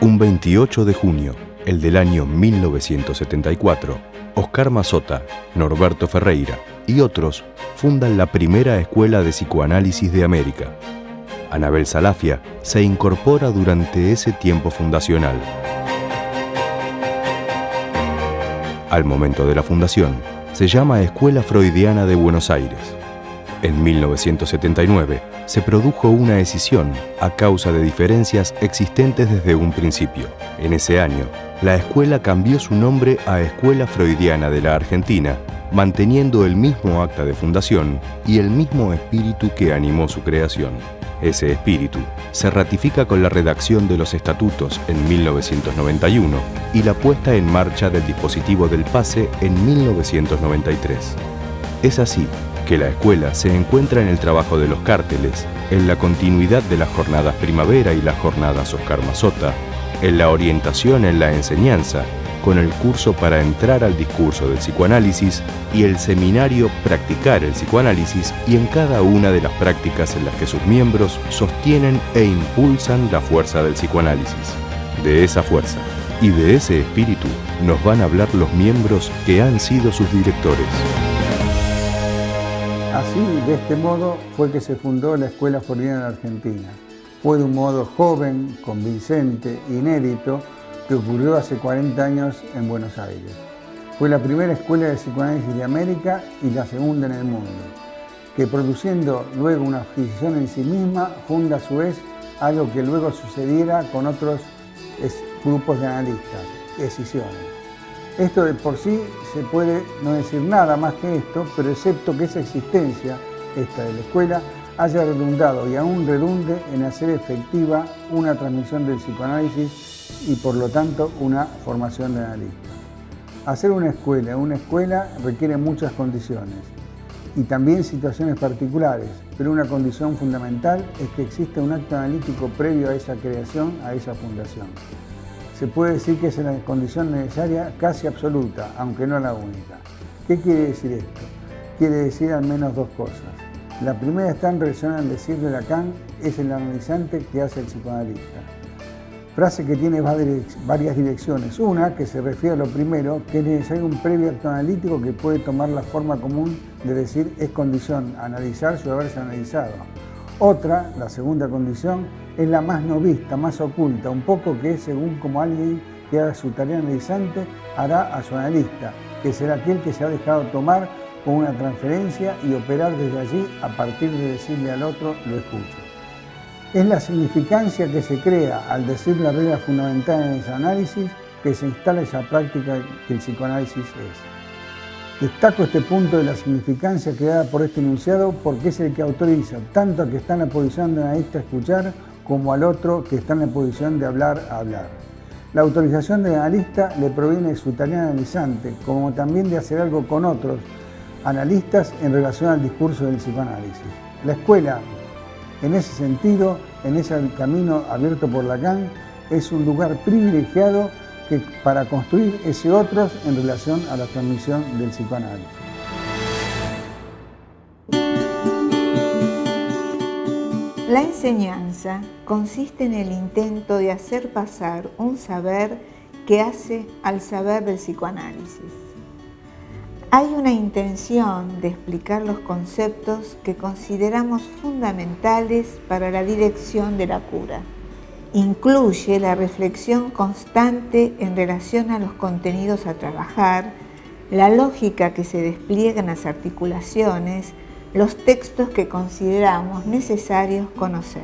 Un 28 de junio, el del año 1974, Oscar Mazota, Norberto Ferreira y otros fundan la primera escuela de psicoanálisis de América. Anabel Salafia se incorpora durante ese tiempo fundacional. Al momento de la fundación, se llama Escuela Freudiana de Buenos Aires. En 1979 se produjo una escisión a causa de diferencias existentes desde un principio. En ese año, la escuela cambió su nombre a Escuela Freudiana de la Argentina, manteniendo el mismo acta de fundación y el mismo espíritu que animó su creación. Ese espíritu se ratifica con la redacción de los estatutos en 1991 y la puesta en marcha del dispositivo del PASE en 1993. Es así que la escuela se encuentra en el trabajo de los cárteles, en la continuidad de las jornadas primavera y las jornadas Oscar Mazota, en la orientación en la enseñanza, con el curso para entrar al discurso del psicoanálisis y el seminario Practicar el psicoanálisis, y en cada una de las prácticas en las que sus miembros sostienen e impulsan la fuerza del psicoanálisis. De esa fuerza y de ese espíritu nos van a hablar los miembros que han sido sus directores. Así, de este modo, fue que se fundó la Escuela Freudiana de Argentina. Fue de un modo joven, convincente, inédito, que ocurrió hace 40 años en Buenos Aires. Fue la primera escuela de psicoanálisis de América y la segunda en el mundo, que produciendo luego una adquisición en sí misma, funda a su vez algo que luego sucediera con otros grupos de analistas, escisiones. Esto de por sí se puede no decir nada más que esto, pero excepto que esa existencia, esta de la escuela, haya redundado y aún redunde en hacer efectiva una transmisión del psicoanálisis y por lo tanto una formación de analista. Hacer una escuela requiere muchas condiciones y también situaciones particulares, pero una condición fundamental es que exista un acto analítico previo a esa creación, a esa fundación. Se puede decir que es la condición necesaria casi absoluta, aunque no la única. ¿Qué quiere decir esto? Quiere decir al menos dos cosas. La primera está en relación al decir de Lacan, es el analizante que hace el psicoanalista. Frase que tiene varias direcciones. Una, que se refiere a lo primero, que es necesario un previo acto analítico que puede tomar la forma común de decir es condición analizarse o haberse analizado. Otra, la segunda condición, es la más no vista, más oculta, un poco que es según como alguien que haga su tarea analizante hará a su analista, que será aquel que se ha dejado tomar con una transferencia y operar desde allí a partir de decirle al otro lo escucho. Es la significancia que se crea al decir la regla fundamental en ese análisis que se instala esa práctica que el psicoanálisis es. Destaco este punto de la significancia creada por este enunciado porque es el que autoriza tanto al que está en la posición de analista a escuchar como al otro que está en la posición de hablar a hablar. La autorización del analista le proviene de su tarea analizante, como también de hacer algo con otros analistas en relación al discurso del psicoanálisis. La escuela, en ese sentido, en ese camino abierto por Lacan, es un lugar privilegiado para construir ese otros en relación a la transmisión del psicoanálisis. La enseñanza consiste en el intento de hacer pasar un saber que hace al saber del psicoanálisis. Hay una intención de explicar los conceptos que consideramos fundamentales para la dirección de la cura. Incluye la reflexión constante en relación a los contenidos a trabajar, la lógica que se despliega en las articulaciones, los textos que consideramos necesarios conocer.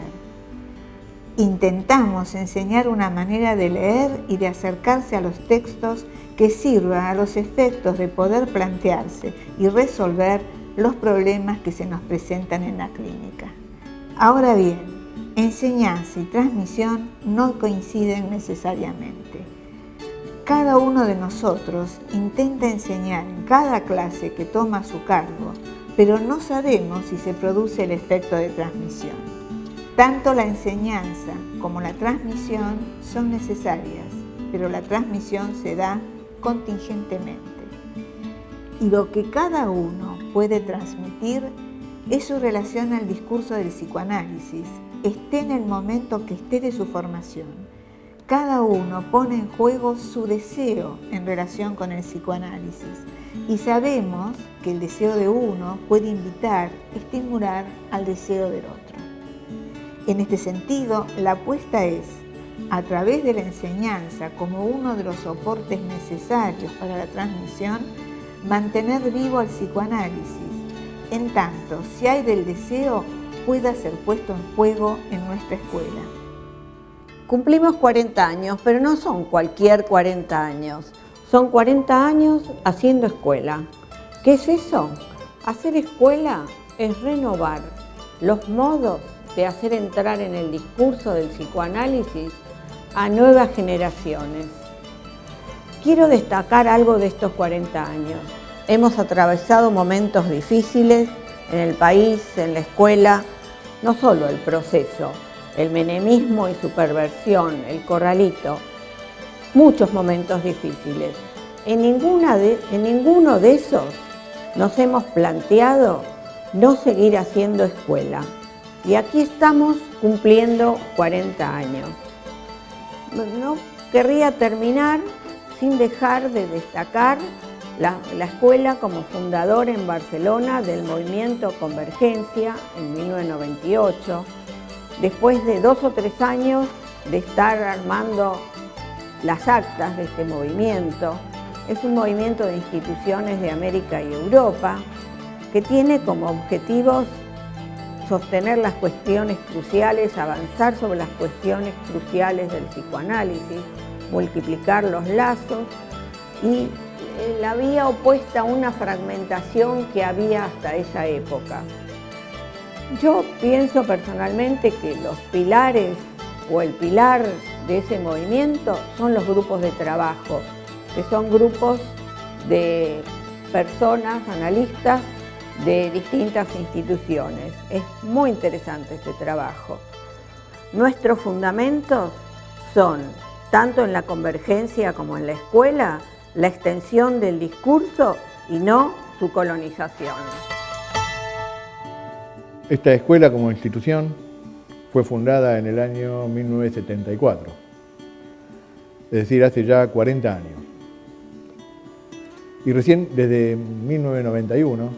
Intentamos enseñar una manera de leer y de acercarse a los textos que sirva a los efectos de poder plantearse y resolver los problemas que se nos presentan en la clínica. Ahora bien, enseñanza y transmisión no coinciden necesariamente. Cada uno de nosotros intenta enseñar en cada clase que toma a su cargo, pero no sabemos si se produce el efecto de transmisión. Tanto la enseñanza como la transmisión son necesarias, pero la transmisión se da contingentemente. Y lo que cada uno puede transmitir es su relación al discurso del psicoanálisis, esté en el momento que esté de su formación. cada uno pone en juego su deseo en relación con el psicoanálisis y sabemos que el deseo de uno puede invitar, estimular al deseo del otro. En este sentido, la apuesta es, a través de la enseñanza como uno de los soportes necesarios para la transmisión, mantener vivo al psicoanálisis, en tanto, si hay del deseo, pueda ser puesto en juego en nuestra escuela. Cumplimos 40 años, pero no son cualquier 40 años. Son 40 años haciendo escuela. ¿Qué es eso? Hacer escuela es renovar los modos de hacer entrar en el discurso del psicoanálisis a nuevas generaciones. Quiero destacar algo de estos 40 años. Hemos atravesado momentos difíciles en el país, en la escuela, no solo el proceso, el menemismo y su perversión, el corralito, muchos momentos difíciles. En ninguno de esos nos hemos planteado no seguir haciendo escuela. Y aquí estamos cumpliendo 40 años. No querría terminar sin dejar de destacar la escuela como fundadora en Barcelona del movimiento Convergencia en 1998, después de 2 o 3 años de estar armando las actas de este movimiento. Es un movimiento de instituciones de América y Europa que tiene como objetivos sostener las cuestiones cruciales, avanzar sobre las cuestiones cruciales del psicoanálisis, multiplicar los lazos y la vía opuesta a una fragmentación que había hasta esa época. Yo pienso personalmente que los pilares o el pilar de ese movimiento son los grupos de trabajo, que son grupos de personas, analistas de distintas instituciones. Es muy interesante este trabajo. Nuestros fundamentos son, tanto en la convergencia como en la escuela, la extensión del discurso y no su colonización. Esta escuela como institución fue fundada en el año 1974, es decir, hace ya 40 años. Y recién desde 1991,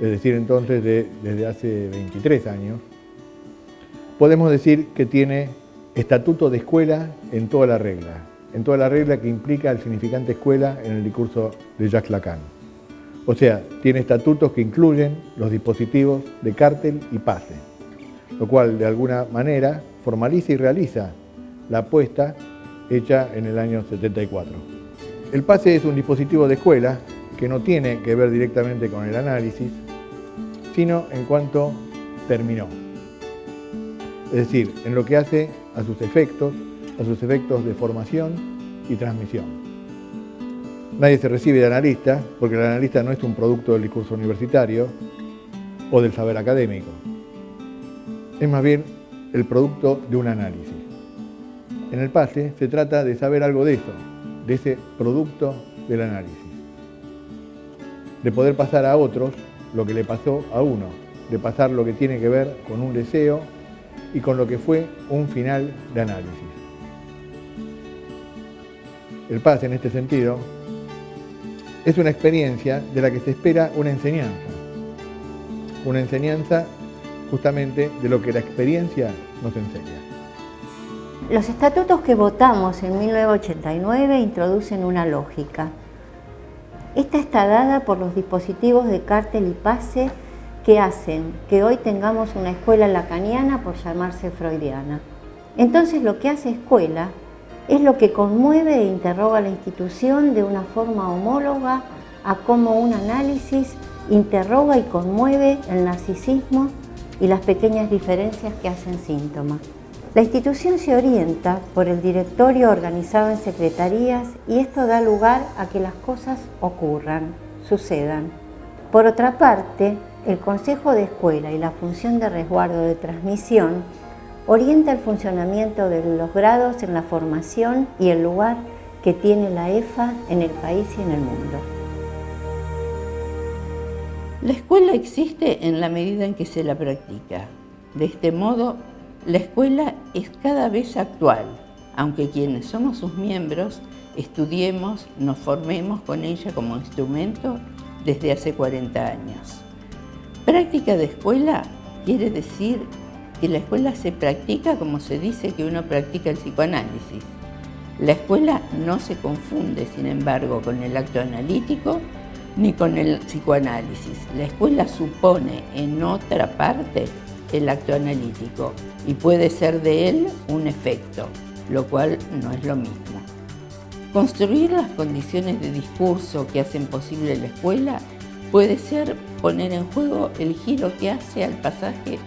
es decir, entonces desde hace 23 años, podemos decir que tiene estatuto de escuela en toda la regla que implica el significante escuela en el discurso de Jacques Lacan. O sea, tiene estatutos que incluyen los dispositivos de cártel y pase, lo cual de alguna manera formaliza y realiza la apuesta hecha en el año 74. El pase es un dispositivo de escuela que no tiene que ver directamente con el análisis, sino en cuanto terminó. Es decir, en lo que hace a sus efectos de formación y transmisión. Nadie se recibe de analista, porque el analista no es un producto del discurso universitario o del saber académico. Es más bien el producto de un análisis. En el pase se trata de saber algo de eso, de ese producto del análisis. De poder pasar a otros lo que le pasó a uno, de pasar lo que tiene que ver con un deseo y con lo que fue un final de análisis. El pase, en este sentido, es una experiencia de la que se espera una enseñanza justamente de lo que la experiencia nos enseña. Los estatutos que votamos en 1989 introducen una lógica. Esta está dada por los dispositivos de cártel y pase que hacen que hoy tengamos una escuela lacaniana por llamarse freudiana. Entonces lo que hace escuela es lo que conmueve e interroga a la institución de una forma homóloga a cómo un análisis interroga y conmueve el narcisismo y las pequeñas diferencias que hacen síntoma. La institución se orienta por el directorio organizado en secretarías y esto da lugar a que las cosas ocurran, sucedan. Por otra parte, el Consejo de Escuela y la función de resguardo de transmisión orienta el funcionamiento de los grados en la formación y el lugar que tiene la EFA en el país y en el mundo. La escuela existe en la medida en que se la practica. De este modo, la escuela es cada vez actual, aunque quienes somos sus miembros estudiemos, nos formemos con ella como instrumento desde hace 40 años. Práctica de escuela quiere decir que la escuela se practica como se dice que uno practica el psicoanálisis. La escuela no se confunde, sin embargo, con el acto analítico ni con el psicoanálisis. La escuela supone en otra parte el acto analítico y puede ser de él un efecto, lo cual no es lo mismo. Construir las condiciones de discurso que hacen posible la escuela puede ser poner en juego el giro que hace al pasaje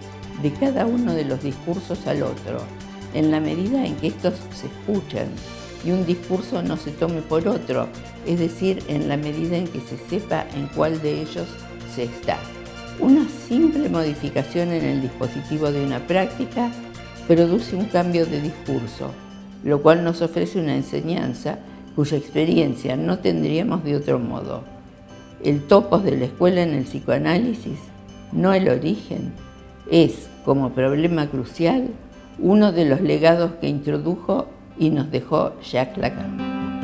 de cada uno de los discursos al otro, en la medida en que estos se escuchan y un discurso no se tome por otro, es decir, en la medida en que se sepa en cuál de ellos se está. Una simple modificación en el dispositivo de una práctica produce un cambio de discurso, lo cual nos ofrece una enseñanza cuya experiencia no tendríamos de otro modo. El topos de la escuela en el psicoanálisis, no el origen, es, como problema crucial, uno de los legados que introdujo y nos dejó Jacques Lacan.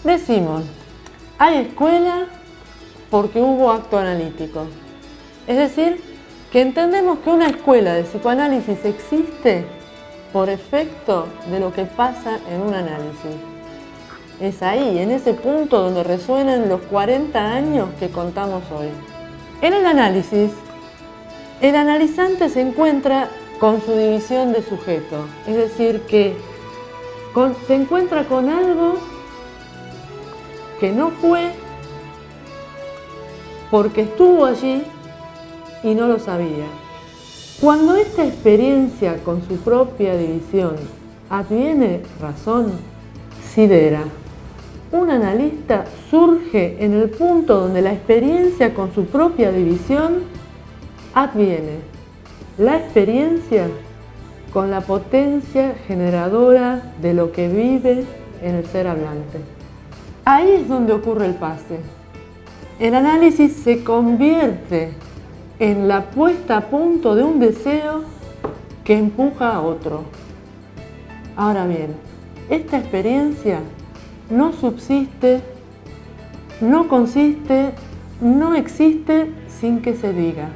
Decimos, hay escuela porque hubo acto analítico. Es decir, que entendemos que una escuela de psicoanálisis existe por efecto de lo que pasa en un análisis. Es ahí, en ese punto donde resuenan los 40 años que contamos hoy. En el análisis, el analizante se encuentra con su división de sujeto, es decir, que se encuentra con algo que no fue porque estuvo allí y no lo sabía. Cuando esta experiencia con su propia división adviene razón, sidera. Un analista surge en el punto donde la experiencia con su propia división adviene. La experiencia con la potencia generadora de lo que vive en el ser hablante. Ahí es donde ocurre el pase. El análisis se convierte en la puesta a punto de un deseo que empuja a otro. Ahora bien, esta experiencia no subsiste, no consiste, no existe sin que se diga.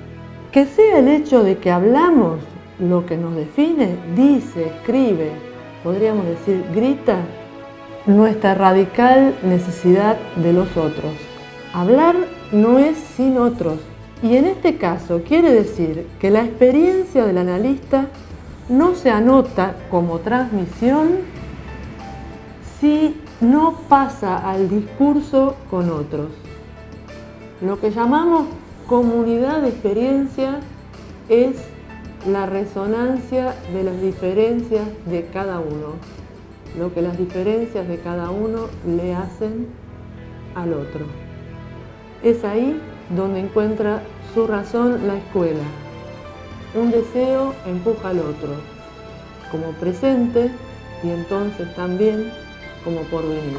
Que sea el hecho de que hablamos lo que nos define, dice, escribe, podríamos decir, grita, nuestra radical necesidad de los otros. Hablar no es sin otros. Y en este caso quiere decir que la experiencia del analista no se anota como transmisión si no pasa al discurso con otros. Lo que llamamos comunidad de experiencia es la resonancia de las diferencias de cada uno, lo que las diferencias de cada uno le hacen al otro. Es ahí donde encuentra su razón la escuela. Un deseo empuja al otro, como presente y entonces también como porvenir.